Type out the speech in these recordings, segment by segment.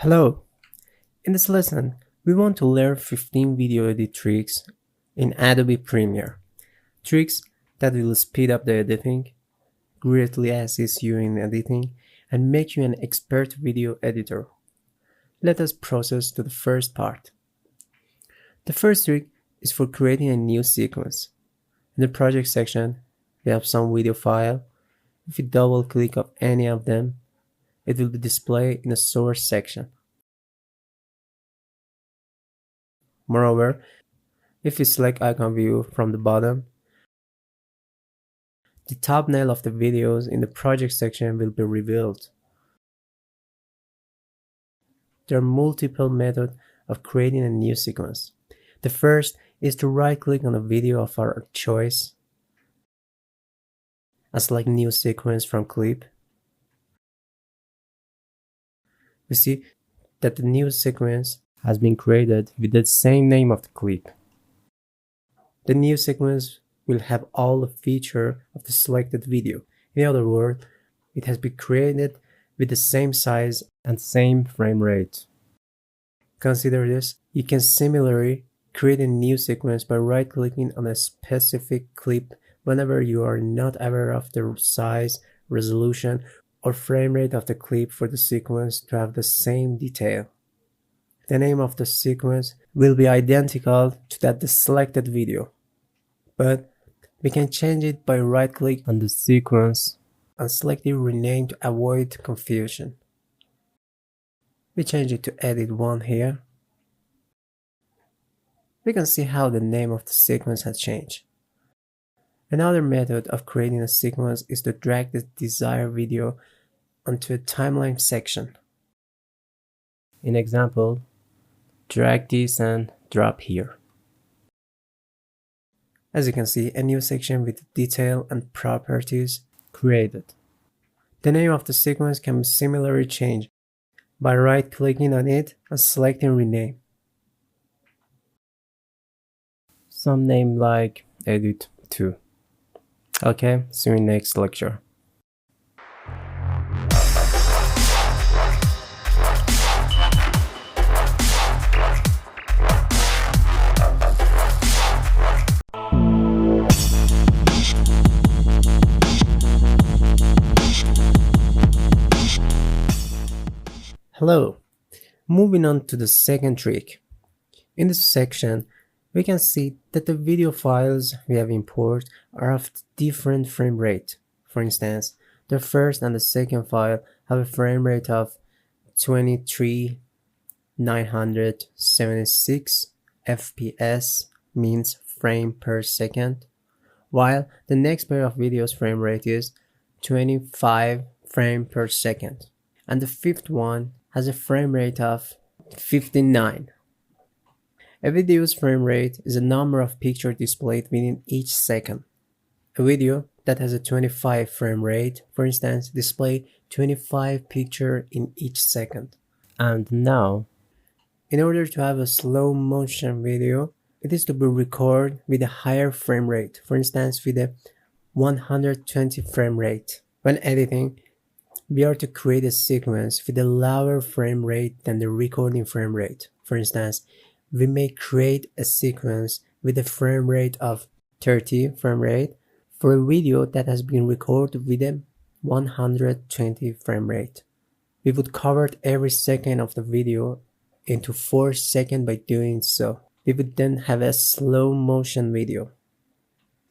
Hello! In this lesson, we want to learn 15 video edit tricks in Adobe Premiere. Tricks that will speed up the editing, greatly assist you in editing, and make you an expert video editor. Let us process to the first part. The first trick is for creating a new sequence. In the project section, we have some video file. If you double click on any of them, it will be displayed in the source section. Moreover, if you select icon view from the bottom, the thumbnail of the videos in the project section will be revealed. There are multiple methods of creating a new sequence. The first is to right-click on a video of our choice and select New Sequence from Clip. We see that the new sequence has been created with the same name of the clip. The new sequence will have all the features of the selected video. In other words, it has been created with the same size and same frame rate. Consider this. You can similarly create a new sequence by right-clicking on a specific clip whenever you are not aware of the size, resolution, or frame rate of the clip for the sequence to have the same detail. The name of the sequence will be identical to that the selected video, but we can change it by right-click on the sequence and select the rename to avoid confusion. We change it to Edit 1 here. We can see how the name of the sequence has changed. Another method of creating a sequence is to drag the desired video onto a timeline section. In example, drag this and drop here. As you can see, a new section with detail and properties created. The name of the sequence can be similarly changed by right-clicking on it and selecting Rename. Some name like Edit 2. Okay, see you in next lecture. Hello! Moving on to the second trick. In this section, we can see that the video files we have imported are of different frame rate. For instance, the first and the second file have a frame rate of 23,976 FPS, means frame per second, while the next pair of videos frame rate is 25 frame per second, and the fifth one has a frame rate of 59. A video's frame rate is a number of pictures displayed within each second. A video that has a 25 frame rate, for instance, displays 25 pictures in each second. And now, in order to have a slow motion video, it is to be recorded with a higher frame rate, for instance with a 120 frame rate. When editing, we are to create a sequence with a lower frame rate than the recording frame rate. For instance, we may create a sequence with a frame rate of 30 frame rate for a video that has been recorded with a 120 frame rate. We would convert every second of the video into 4 seconds by doing so. We would then have a slow motion video.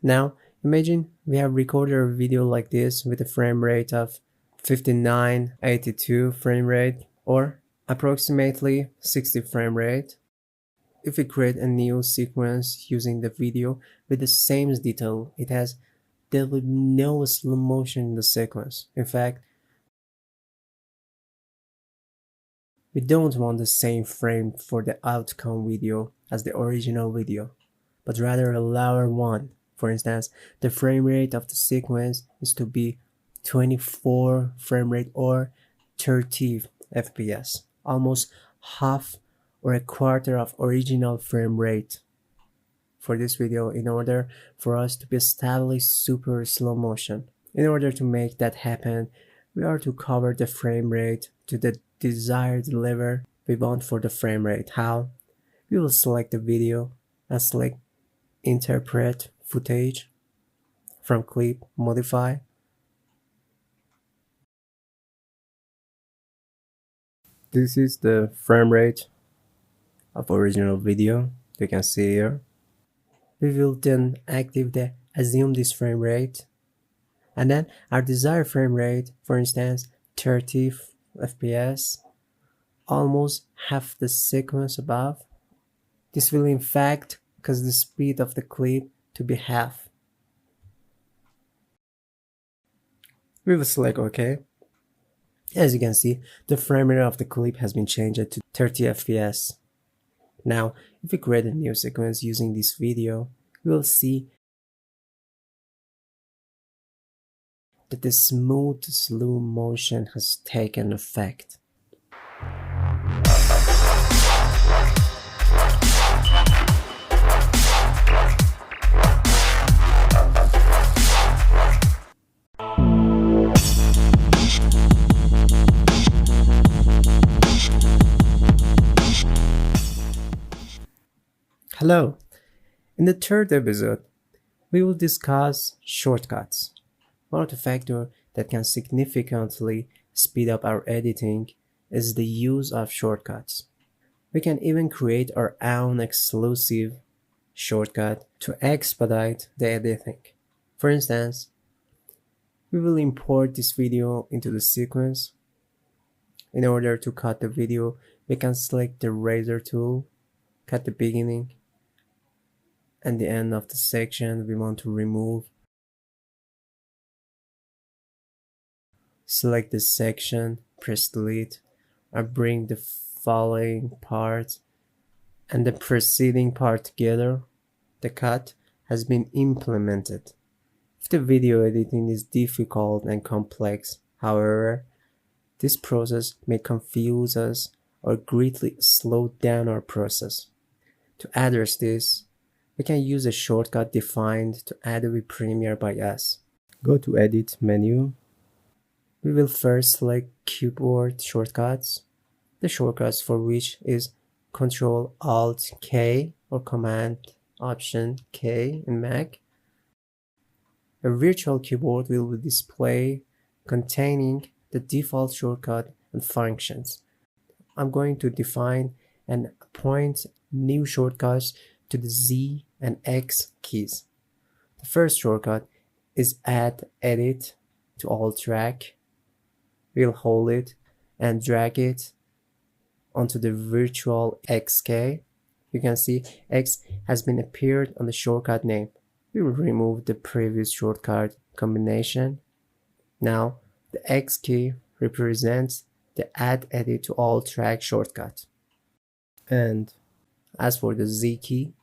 Now, imagine we have recorded a video like this with a frame rate of 59, 82 frame rate or approximately 60 frame rate. If we create a new sequence using the video with the same detail, there will be no slow motion in the sequence. In fact, we don't want the same frame for the outcome video as the original video, but rather a lower one. For instance, the frame rate of the sequence is to be 24 frame rate or 30 FPS, almost half or a quarter of original frame rate for this video in order for us to be established super slow motion. In order to make that happen, we are to cover the frame rate to the desired level we want for the frame rate. How? We will select the video and select Interpret Footage from Clip, Modify. This is the frame rate of original video. You can see here. We will then activate the Assume this frame rate, and then our desired frame rate, for instance 30 FPS, almost half the sequence above. This will in fact cause the speed of the clip to be half. We will select OK. As you can see, the frame rate of the clip has been changed to 30 FPS. Now, if we create a new sequence using this video, we will see that the smooth slow motion has taken effect. Hello! In the third episode, we will discuss shortcuts. One of the factors that can significantly speed up our editing is the use of shortcuts. We can even create our own exclusive shortcut to expedite the editing. For instance, we will import this video into the sequence. In order to cut the video, we can select the razor tool, cut the beginning, and the end of the section we want to remove. Select the section, press delete, and bring the following part and the preceding part together. The cut has been implemented. If the video editing is difficult and complex, however, this process may confuse us or greatly slow down our process. To address this, we can use a shortcut defined to Adobe Premiere by us. Go to Edit menu. We will first select keyboard shortcuts, the shortcuts for which is Ctrl-Alt-K or Command-Option-K in Mac. A virtual keyboard will be displayed containing the default shortcut and functions. I'm going to define and appoint new shortcuts to the Z and X keys. The first shortcut is Add Edit to Alt Track. We'll hold it and drag it onto the virtual X key. You can see X has been appeared on the shortcut name. We will remove the previous shortcut combination. Now the X key represents the Add Edit to Alt Track shortcut. And as for the Z key,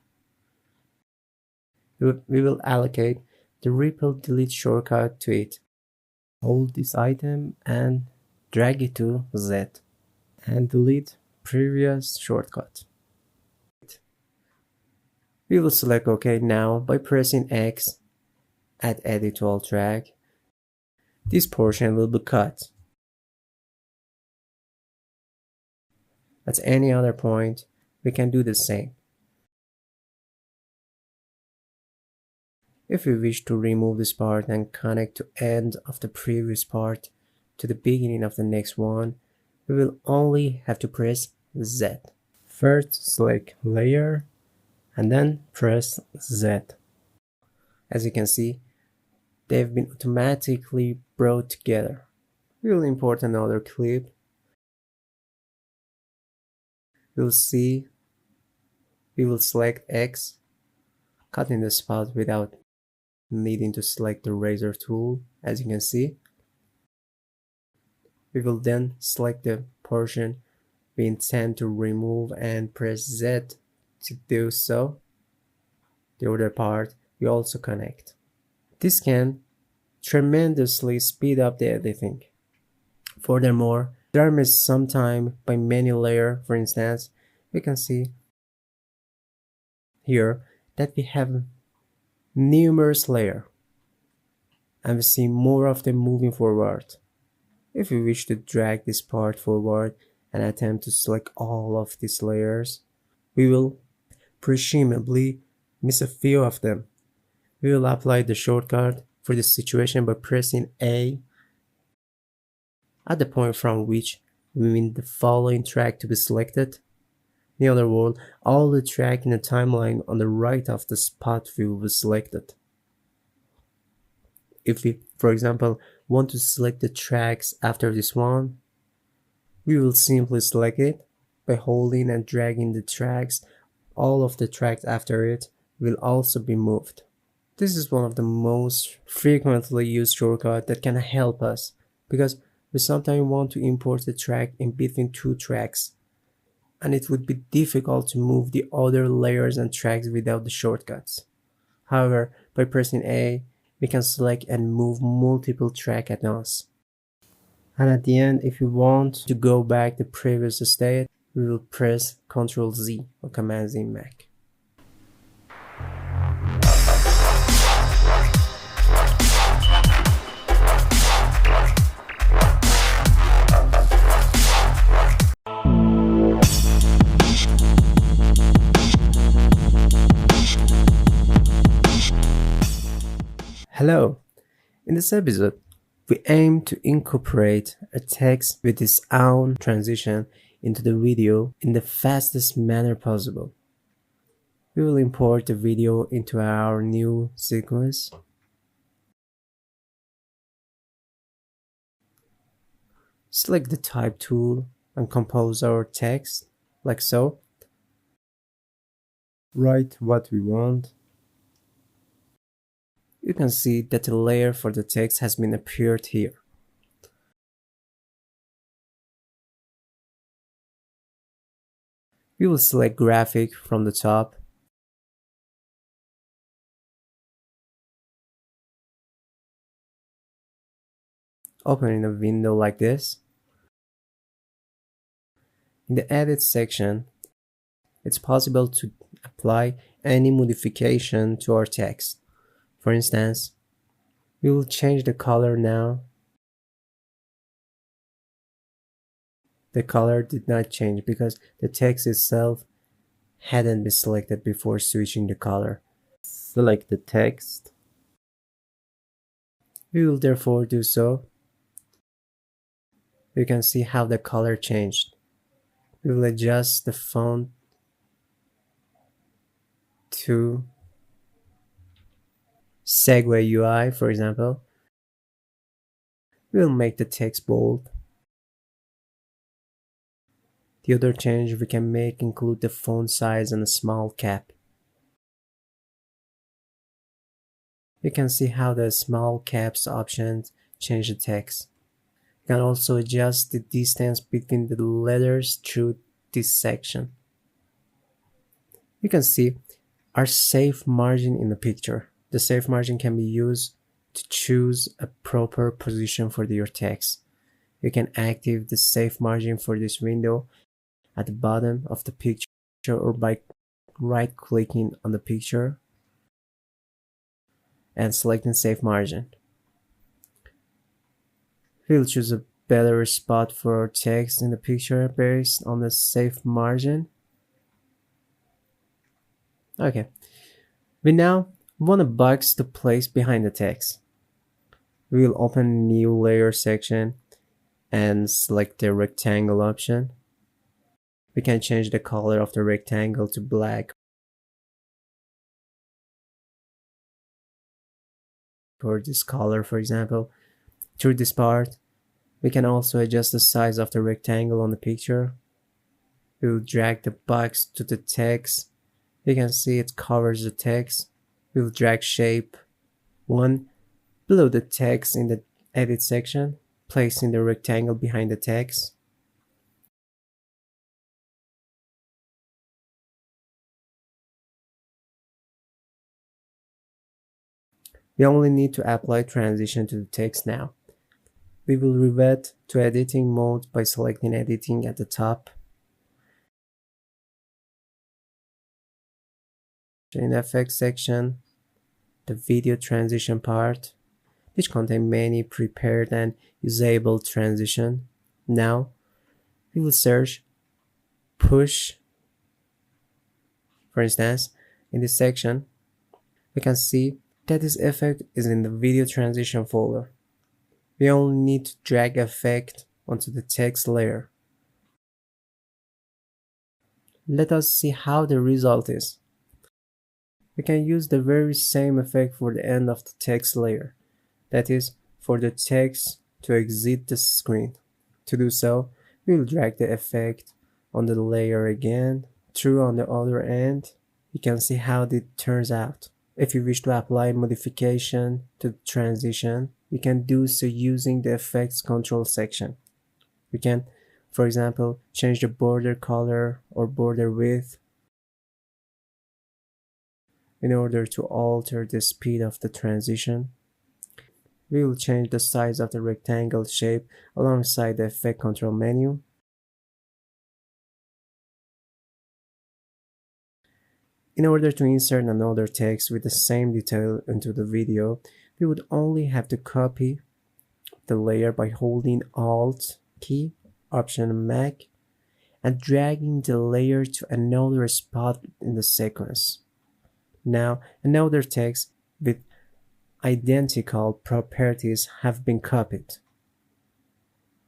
we will allocate the Ripple Delete shortcut to it. Hold this item and drag it to Z and delete previous shortcut. We will select OK now by pressing X, Add Edit to Alt Track. This portion will be cut. At any other point, we can do the same. If we wish to remove this part and connect to end of the previous part to the beginning of the next one, we will only have to press Z. First select Layer and then press Z. As you can see, they've been automatically brought together. We will import another clip. We will select X, cutting the spot without needing to select the razor tool, as you can see. We will then select the portion we intend to remove and press Z to do so. The other part we also connect. This can tremendously speed up the editing. Furthermore, there may sometime by menu layer, for instance, we can see here that we have numerous layers and we see more of them moving forward. If we wish to drag this part forward, and attempt to select all of these layers, we will presumably miss a few of them. We will apply the shortcut for this situation by pressing A at the point from which we mean the following track to be selected. In other words, all the track in the timeline on the right of the spot view will be selected. If we, for example, want to select the tracks after this one, we will simply select it by holding and dragging the tracks. All of the tracks after it will also be moved. This is one of the most frequently used shortcuts that can help us because we sometimes want to import a track in between two tracks, and it would be difficult to move the other layers and tracks without the shortcuts. However, by pressing A, we can select and move multiple tracks at once. And at the end, if we want to go back to the previous state, we will press Ctrl Z or Command Z in Mac. Hello! In this episode, we aim to incorporate a text with its own transition into the video in the fastest manner possible. We will import the video into our new sequence. Select the type tool and compose our text, like so. Write what we want. You can see that the layer for the text has been appeared here. We will select graphic from the top. Opening a window like this. In the edit section, it's possible to apply any modification to our text. For instance, we will change the color now. The color did not change because the text itself hadn't been selected before switching the color. Select the text. We will therefore do so. You can see how the color changed. We will adjust the font to Segway UI, for example. We will make the text bold. The other change we can make include the font size and a small cap. You can see how the small caps options change the text. You can also adjust the distance between the letters through this section. You can see our safe margin in the picture. The safe margin can be used to choose a proper position for your text. You can activate the safe margin for this window at the bottom of the picture or by right-clicking on the picture and selecting Save Margin. We'll choose a better spot for our text in the picture based on the Save Margin. Okay, we now want a box to place behind the text. We will open a new layer section and select the rectangle option. We can change the color of the rectangle to black or this color, for example. Through this part, we can also adjust the size of the rectangle on the picture. We will drag the box to the text. You can see it covers the text. We will drag shape 1 below the text in the edit section, placing the rectangle behind the text. We only need to apply transition to the text now. We will revert to editing mode by selecting editing at the top. In the effects section, the video transition part, which contains many prepared and usable transition. Now, We will search push. For instance, in this section, we can see that this effect is in the video transition folder. We only need to drag effect onto the text layer. Let us see how the result is. We can use the very same effect for the end of the text layer. That is, for the text to exit the screen. To do so, we will drag the effect on the layer again, through on the other end. You can see how it turns out. If you wish to apply modification to the transition, you can do so using the effects control section. We can, for example, change the border color or border width in order to alter the speed of the transition. We will change the size of the rectangle shape alongside the effect control menu. In order to insert another text with the same detail into the video, we would only have to copy the layer by holding Alt key, Option Mac, and dragging the layer to another spot in the sequence. Now, another text with identical properties have been copied.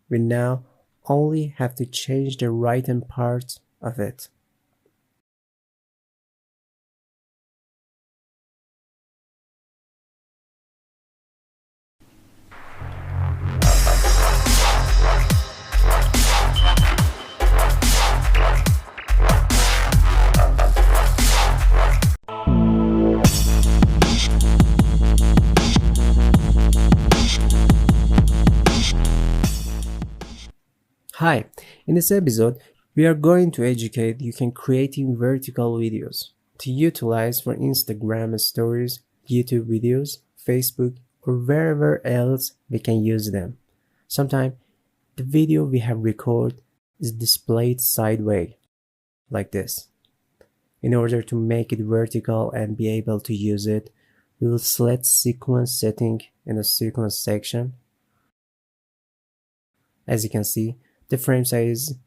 We now only have to change the right-hand part of it. Hi, in this episode, we are going to educate you can creating vertical videos to utilize for Instagram stories, YouTube videos, Facebook, or wherever else we can use them. Sometimes the video we have recorded is displayed sideways, like this. In order to make it vertical and be able to use it, we will select sequence setting in the sequence section. As you can see, the frame size is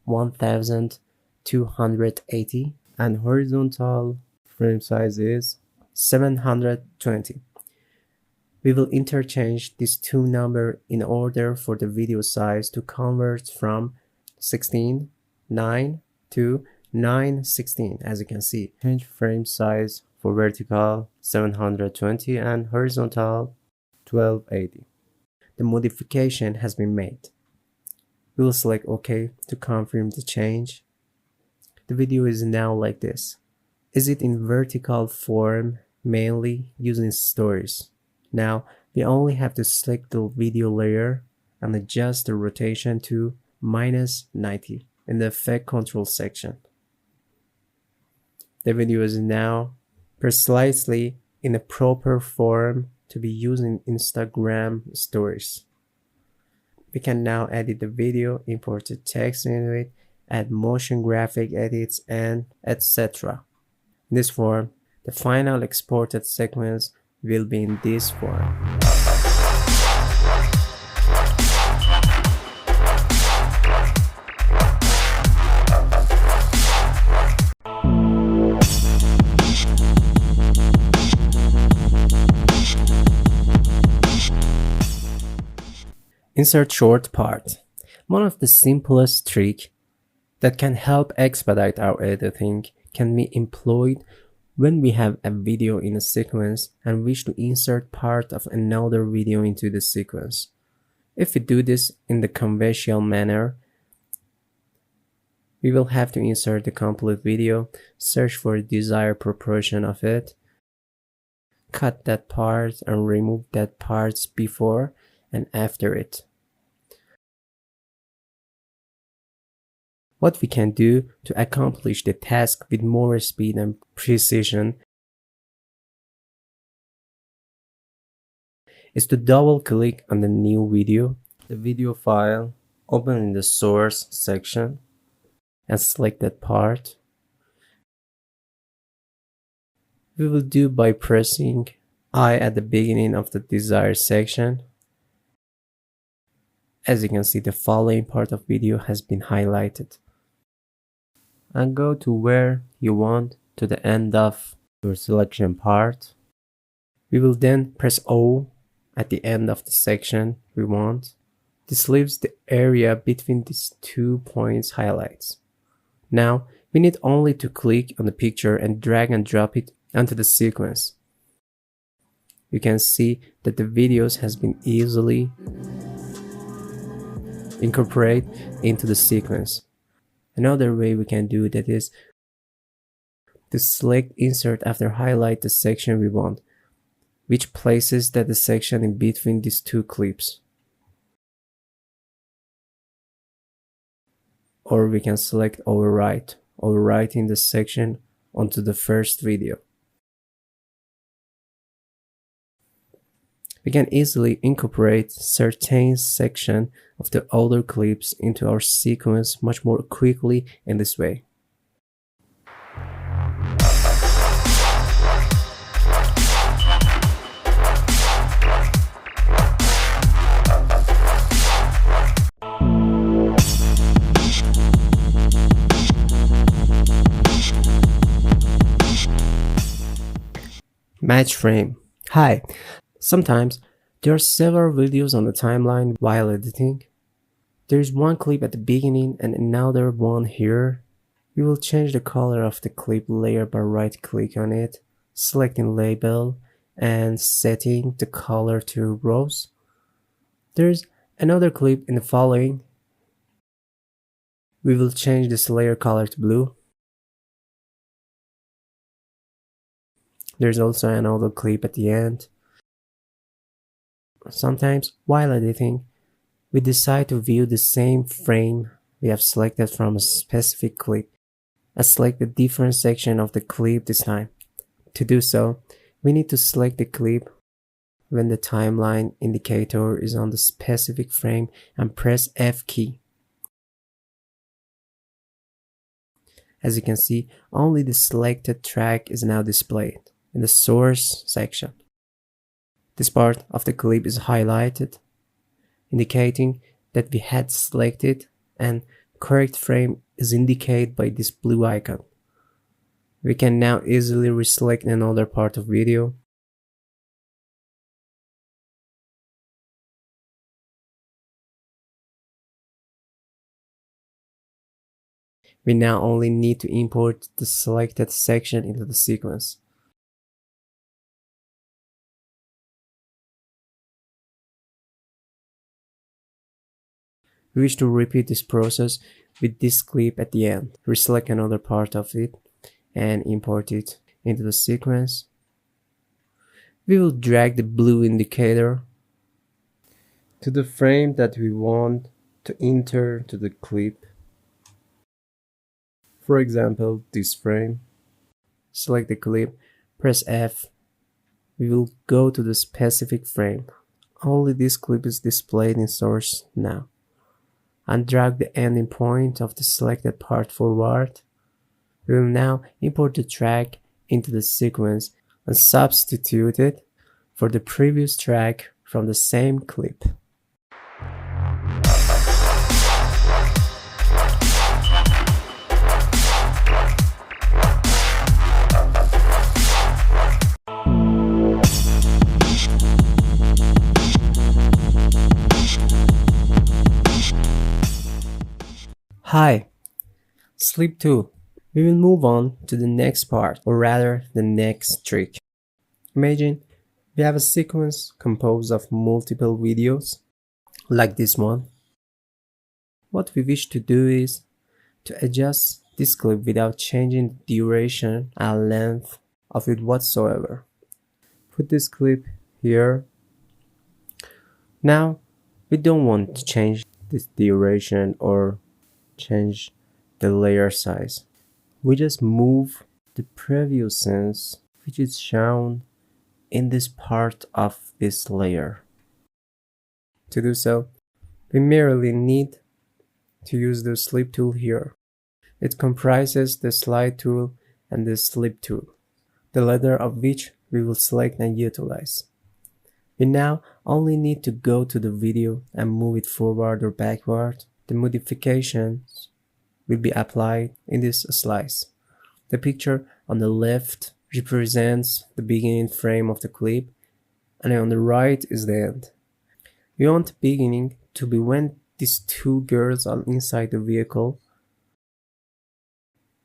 1280 and horizontal frame size is 720. We will interchange these two numbers in order for the video size to convert from 16:9 to 9:16. As you can see, change frame size for vertical 720 and horizontal 1280. The modification has been made. We will select OK to confirm the change. The video is now like this. Is it in vertical form, mainly using stories? Now, we only have to select the video layer and adjust the rotation to -90 in the effect control section. The video is now precisely in a proper form to be used in Instagram stories. We can now edit the video, import the text into it, add motion graphic edits, and etc. In this form, the final exported sequence will be in this form. Insert short part. One of the simplest tricks that can help expedite our editing can be employed when we have a video in a sequence and wish to insert part of another video into the sequence. If we do this in the conventional manner, we will have to insert the complete video, search for the desired proportion of it, cut that part and remove that parts before and after it. What we can do to accomplish the task with more speed and precision is to double click on the new video, the video file, open in the source section and select that part. We will do by pressing I at the beginning of the desired section As you can see, the following part of video has been highlighted. And go to where you want to the end of your selection part. We will then press O at the end of the section we want. This leaves the area between these 2 points highlights. Now we need only to click on the picture and drag and drop it onto the sequence. You can see that the videos has been easily incorporated into the sequence. Another way we can do that is to select insert after highlight the section we want, which places that the section in between these 2 clips. Or we can select overwrite, overwriting the section onto the first video. We can easily incorporate certain section of the older clips into our sequence much more quickly in this way. Match frame. Hi. Sometimes there are several videos on the timeline while editing. There is one clip at the beginning and another one here. We will change the color of the clip layer by right click on it, selecting label and setting the color to rose. There's another clip in the following. We will change this layer color to blue. There's also another clip at the end. Sometimes, while editing, we decide to view the same frame we have selected from a specific clip and select a different section of the clip this time. To do so, we need to select the clip when the timeline indicator is on the specific frame and press F key. As you can see, only the selected track is now displayed in the source section. This part of the clip is highlighted, indicating that we had selected, and correct frame is indicated by this blue icon. We can now easily reselect another part of video. We now only need to import the selected section into the sequence. We wish to repeat this process with this clip at the end. Reselect another part of it and import it into the sequence. We will drag the blue indicator to the frame that we want to enter to the clip. For example, this frame. Select the clip, press F. We will go to the specific frame. Only this clip is displayed in source now. And drag the ending point of the selected part forward. We will now import the track into the sequence and substitute it for the previous track from the same clip. Hi, Sleep 2. We will move on to the next part, or rather the next trick. Imagine we have a sequence composed of multiple videos, like this one. What we wish to do is to adjust this clip without changing the duration and length of it whatsoever. Put this clip here. Now, we don't want to change this duration or change the layer size. We just move the preview sense, which is shown in this part of this layer. To do so, we merely need to use the slip tool here. It comprises the slide tool and the slip tool, the latter of which we will select and utilize. We now only need to go to the video and move it forward or backward. The modifications will be applied in this slice. The picture on the left represents the beginning frame of the clip, and on the right is the end. We want the beginning to be when these two girls are inside the vehicle.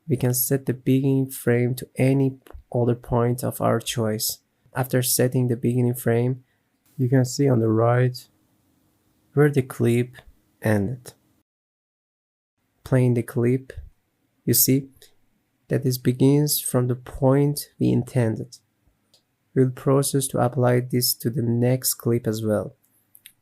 We can set the beginning frame to any other point of our choice. After setting the beginning frame, you can see on the right where the clip ended. Playing the clip, you see that this begins from the point we intended. We'll process to apply this to the next clip as well.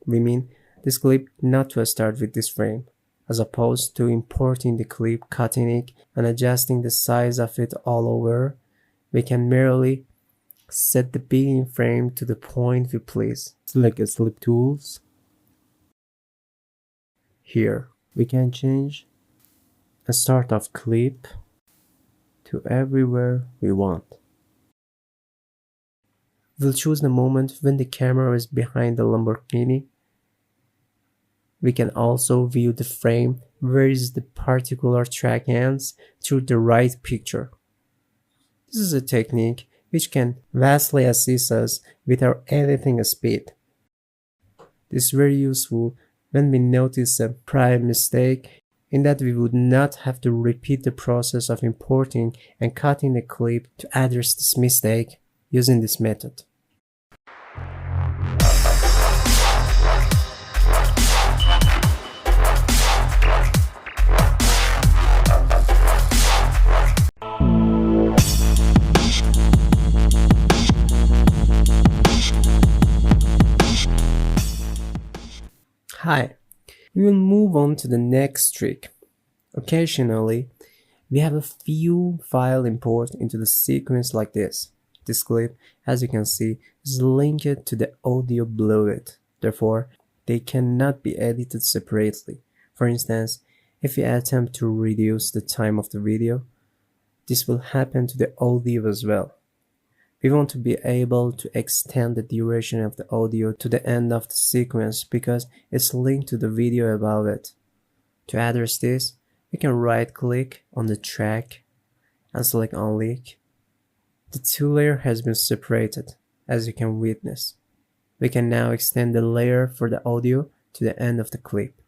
We mean this clip not to start with this frame, as opposed to importing the clip, cutting it, and adjusting the size of it all over. We can merely set the beginning frame to the point we please. Select Clip Tools. Here, we can change a start of clip to everywhere we want. We'll choose the moment when the camera is behind the Lamborghini. We can also view the frame where is the particular track ends through the right picture. This is a technique which can vastly assist us with our editing speed. This is very useful when we notice a prior mistake, in that we would not have to repeat the process of importing and cutting the clip to address this mistake using this method. Hi, we will move on to the next trick. Occasionally, we have a few file import into the sequence like this. This clip, as you can see, is linked to the audio below it. Therefore, they cannot be edited separately. For instance, if we attempt to reduce the time of the video, this will happen to the audio as well. We want to be able to extend the duration of the audio to the end of the sequence because it's linked to the video above it. To address this, we can right-click on the track and select Unlink. The two layers has been separated, as you can witness. We can now extend the layer for the audio to the end of the clip.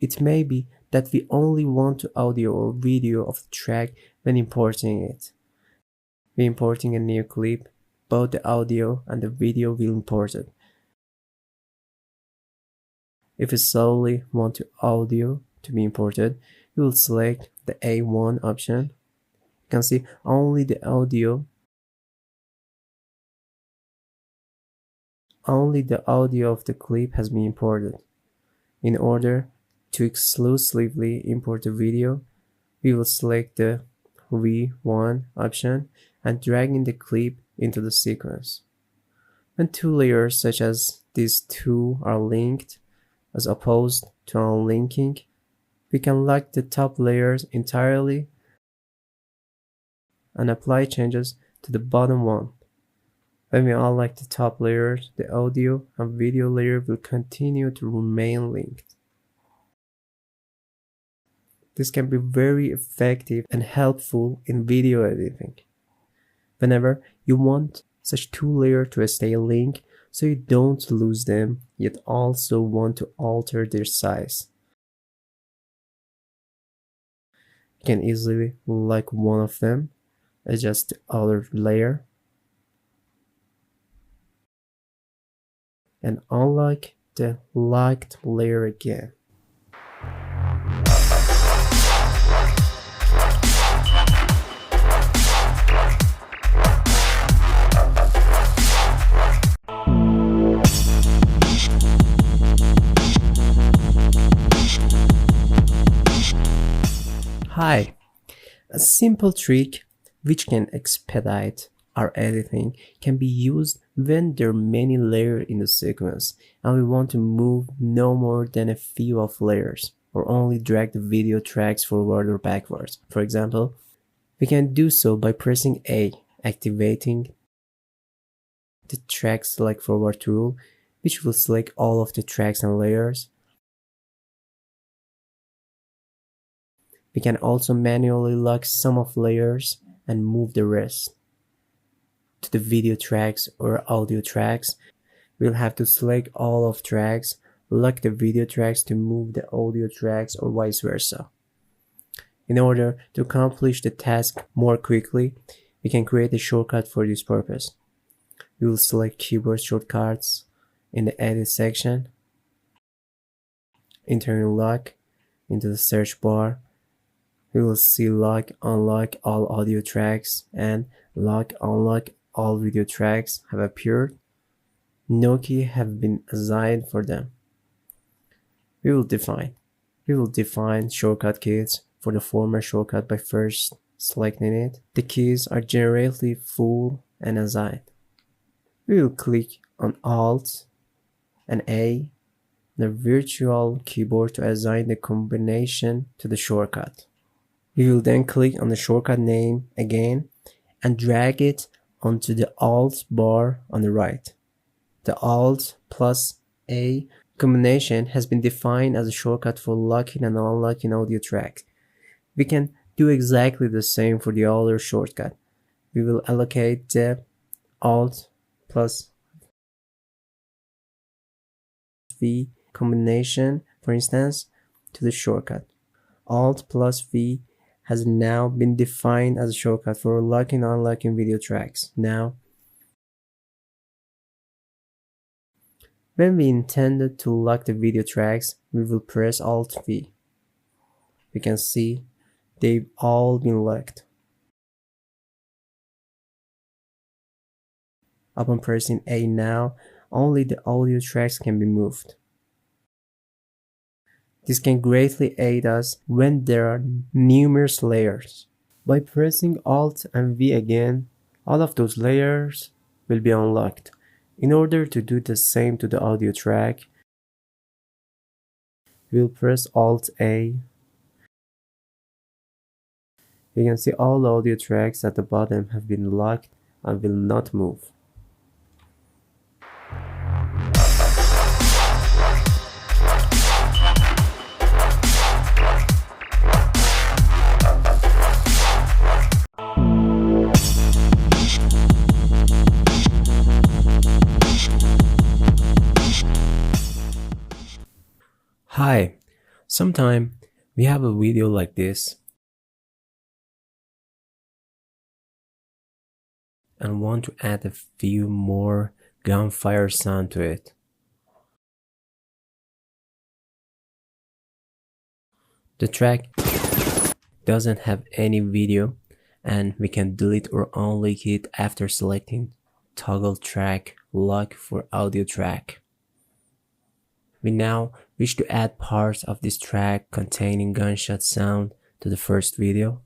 It may be that we only want to audio or video of the track when importing it. When importing a new clip, both the audio and the video will import it. If we solely want the audio to be imported, we will select the A1 option. You can see only the audio of the clip has been imported. In order to exclusively import the video, we will select the V1 option and drag in the clip into the sequence. When two layers such as these two are linked, as opposed to unlinking, we can lock the top layers entirely and apply changes to the bottom one. When we unlock the top layers, the audio and video layer will continue to remain linked. This can be very effective and helpful in video editing. Whenever you want such two layers to stay linked so you don't lose them, yet also want to alter their size. You can easily lock one of them, adjust the other layer, and unlock the locked layer again. Hi, a simple trick which can expedite our editing can be used when there are many layers in the sequence and we want to move no more than a few of layers or only drag the video tracks forward or backwards. For example, we can do so by pressing A, activating the track select forward tool, which will select all of the tracks and layers. We can also manually lock some of layers and move the rest. To the video tracks or audio tracks, we'll have to select all of tracks, lock the video tracks to move the audio tracks, or vice versa. In order to accomplish the task more quickly, we can create a shortcut for this purpose. We will select keyboard shortcuts in the edit section, internal lock into the search bar. We will see lock, unlock all audio tracks and lock, unlock all video tracks have appeared. No key have been assigned for them. We will define shortcut keys for the former shortcut by first selecting it. The keys are generally full and assigned. We will click on Alt and A, the virtual keyboard, to assign the combination to the shortcut. We will then click on the shortcut name again and drag it onto the Alt bar on the right. The Alt plus A combination has been defined as a shortcut for locking and unlocking audio tracks. We can do exactly the same for the other shortcut. We will allocate the Alt plus V combination, for instance, to the shortcut. Alt plus V has now been defined as a shortcut for locking and unlocking video tracks. Now, when we intended to lock the video tracks, we will press Alt V. We can see they've all been locked. Upon pressing A now, only the audio tracks can be moved. This can greatly aid us when there are numerous layers. By pressing Alt and V again, all of those layers will be unlocked. In order to do the same to the audio track, we'll press Alt A. You can see all audio tracks at the bottom have been locked and will not move. Hi, sometime we have a video like this and want to add a few more gunfire sound to it. The track doesn't have any video and we can delete or unlock it after selecting toggle track lock for audio track. We now wish to add parts of this track containing gunshot sound to the first video.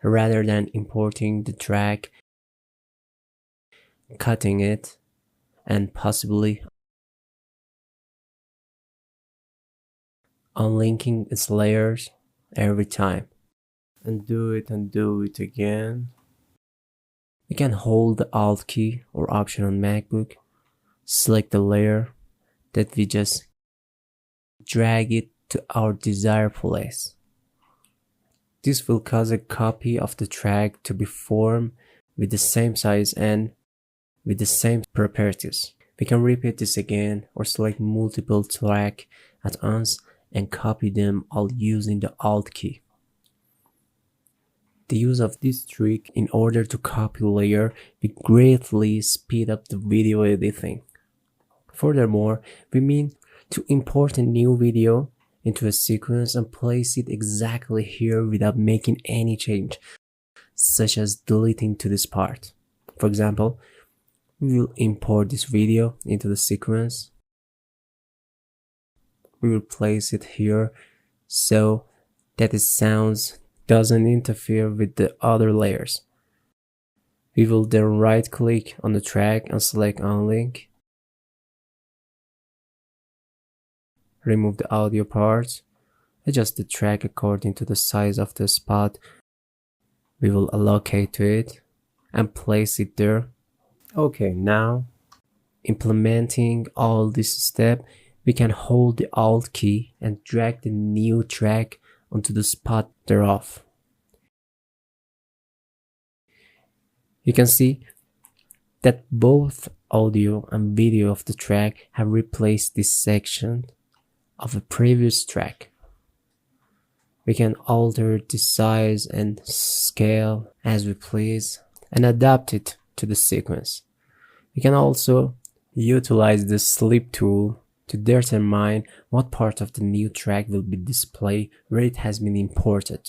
Rather than importing the track, cutting it, and possibly unlinking its layers every time. And do it again. We can hold the Alt key or Option on MacBook, select the layer that we just drag it to our desired place. This will cause a copy of the track to be formed with the same size and with the same properties. We can repeat this again or select multiple tracks at once and copy them all using the Alt key. The use of this trick in order to copy layer will greatly speed up the video editing. Furthermore, we mean to import a new video into a sequence and place it exactly here without making any change, such as deleting to this part. For example, we will import this video into the sequence. We will place it here so that the sounds doesn't interfere with the other layers. We will then right click on the track and select unlink. Remove the audio parts. Adjust the track according to the size of the spot We will allocate to it and place it there. Okay, now implementing all this step, we can hold the Alt key and drag the new track onto the spot thereof. You can see that both audio and video of the track have replaced this section of a previous track. We can alter the size and scale as we please and adapt it to the sequence. We can also utilize the sleep tool to determine what part of the new track will be displayed where it has been imported.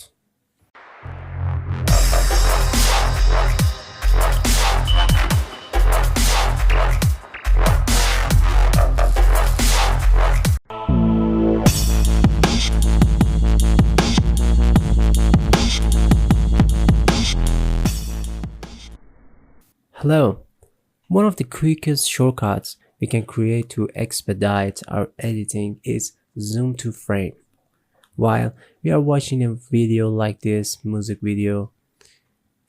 Hello. One of the quickest shortcuts we can create to expedite our editing is zoom to frame. While we are watching a video like this music video,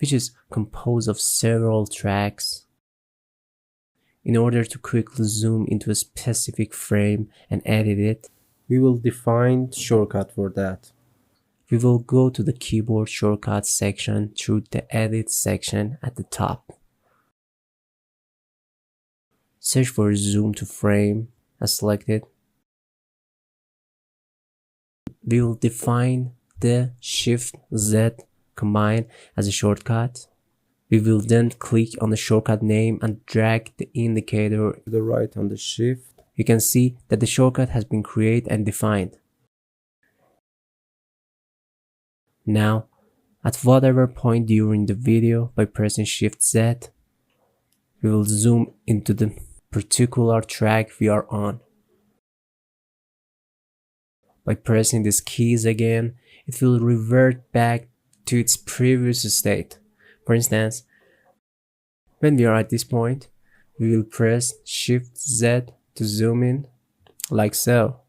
which is composed of several tracks, in order to quickly zoom into a specific frame and edit it, we will define shortcut for that. We will go to the keyboard shortcuts section through the edit section at the top. Search for zoom to frame and select it. We will define the Shift Z command as a shortcut. We will then click on the shortcut name and drag the indicator to the right on the shift. You can see that the shortcut has been created and defined. Now, at whatever point during the video, by pressing Shift Z, we will zoom into the particular track we are on. By pressing these keys again, it will revert back to its previous state. For instance, when we are at this point, we will press Shift Z to zoom in, like so.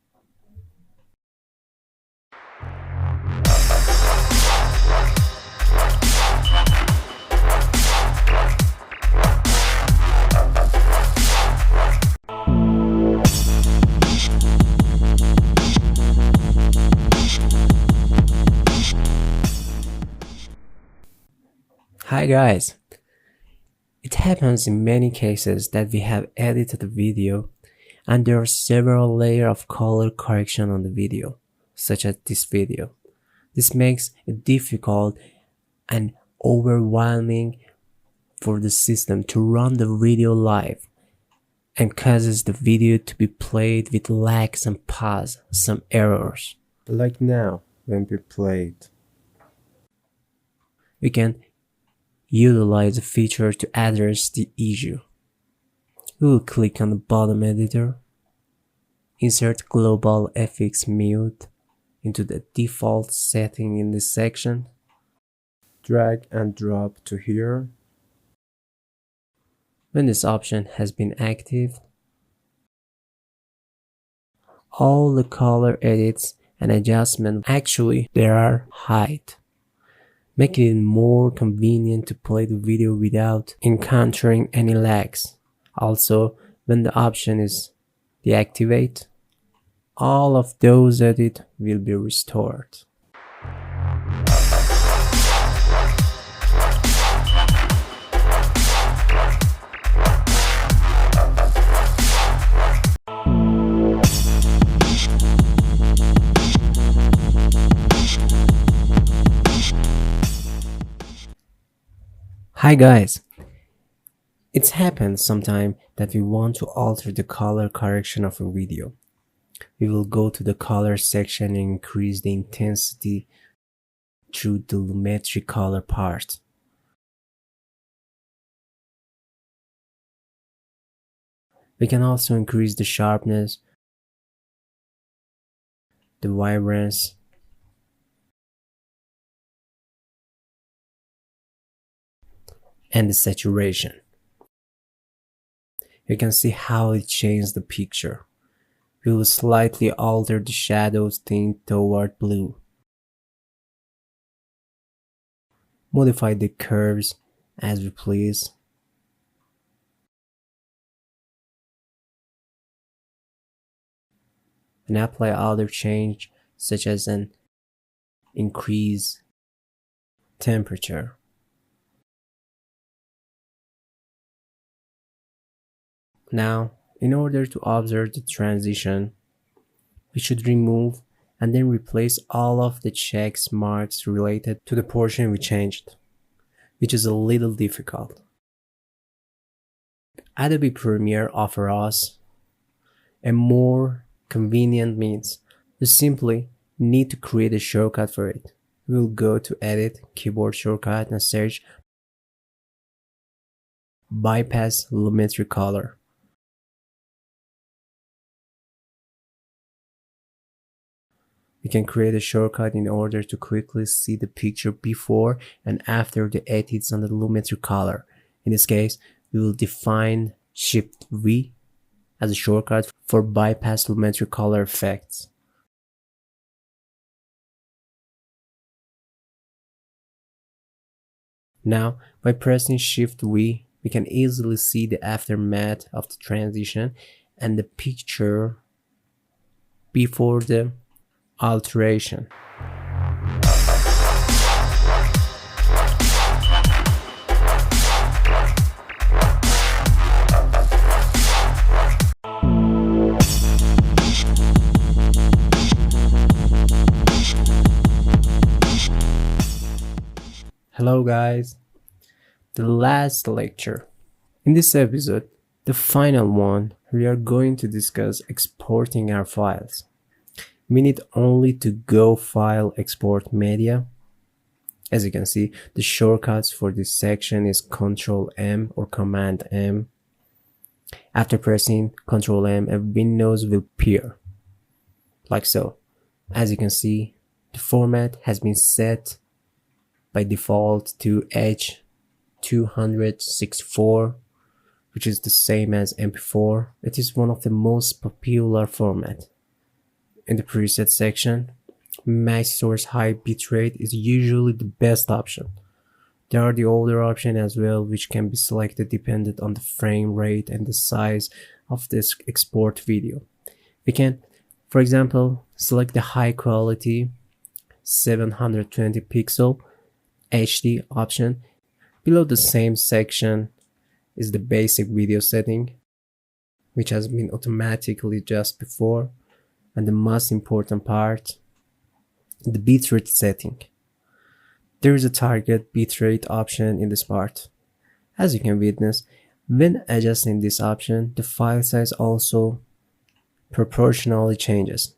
Hi guys! It happens in many cases that we have edited a video and there are several layers of color correction on the video, such as this video. This makes it difficult and overwhelming for the system to run the video live and causes the video to be played with lags and pause, some errors. Like now when we play it. We can utilize a feature to address the issue. We will click on the bottom editor, insert global FX mute into the default setting in this section, drag and drop to here. When this option has been active, all the color edits and adjustments actually there are hide, making it more convenient to play the video without encountering any lags. Also, when the option is deactivated, all of those edits will be restored. Hi guys! It's happened sometime that we want to alter the color correction of a video. We will go to the color section and increase the intensity through the lumetri color part. We can also increase the sharpness, the vibrance, and the saturation. You can see how it changed the picture. We will slightly alter the shadows tint toward blue. modify the curves as we please, and apply other change such as an increase temperature. Now, in order to observe the transition, we should remove and then replace all of the check marks related to the portion we changed, which is a little difficult. Adobe Premiere offers us a more convenient means. You simply need to create a shortcut for it. We'll go to Edit, Keyboard Shortcut, and search Bypass Lumetri Color. We can create a shortcut in order to quickly see the picture before and after the edits on the Lumetri color. In this case, we will define Shift V as a shortcut for bypass Lumetri color effects. Now, by pressing Shift V, we can easily see the aftermath of the transition and the picture before the alteration. Hello guys, the last lecture. In this episode, the final one, we are going to discuss exporting our files. We need only to go File, Export Media. As you can see, the shortcuts for this section is Ctrl M or Command M. After pressing Ctrl M, a window will appear, like so. As you can see, the format has been set by default to H264, which is the same as MP4. It is one of the most popular formats. In the preset section, max source high bitrate is usually the best option. There are the older options as well, which can be selected dependent on the frame rate and the size of this export video. We can, for example, select the high quality 720 pixel HD option. Below the same section is the basic video setting, which has been automatically adjusted before. And the most important part, the bitrate setting. There is a target bitrate option in this part. As you can witness, when adjusting this option, the file size also proportionally changes.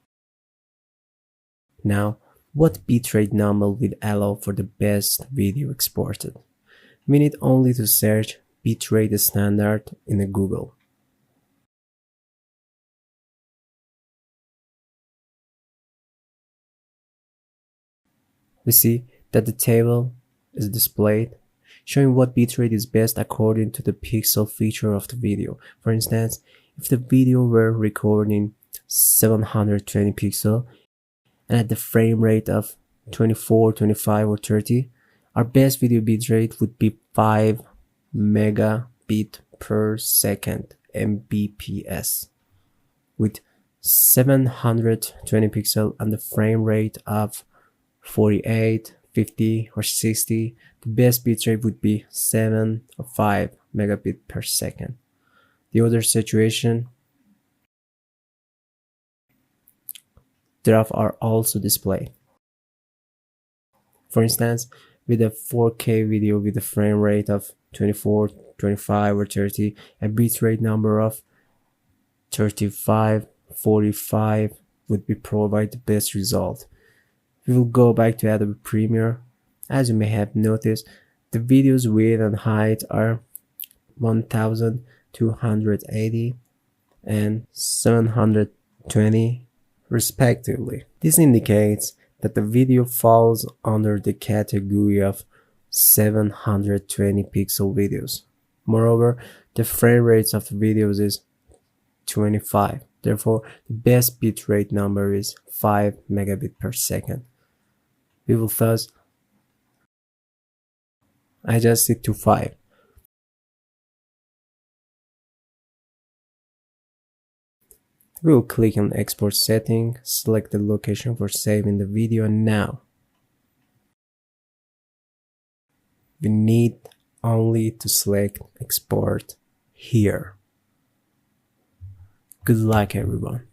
Now, what bitrate number will allow for the best video exported? We need only to search bitrate standard in Google. We see that the table is displayed, showing what bitrate is best according to the pixel feature of the video. For instance, if the video were recording 720 pixel and at the frame rate of 24, 25 or 30, our best video bitrate would be 5 megabit per second Mbps with 720 pixel and the frame rate of 48, 50 or 60. The best bitrate would be 7 or 5 megabit per second. The other situation, thereof are also displayed. For instance, with a 4K video with a frame rate of 24, 25 or 30, a bitrate number of 35, 45 would be provide the best result. We will go back to Adobe Premiere. As you may have noticed, the video's width and height are 1280 and 720 respectively. This indicates that the video falls under the category of 720 pixel videos. Moreover, the frame rates of the videos is 25. Therefore, the best bitrate number is 5 megabit per second. We will thus adjust it to 5. We'll click on export setting, select the location for saving the video, and now we need only to select export here. Good luck everyone.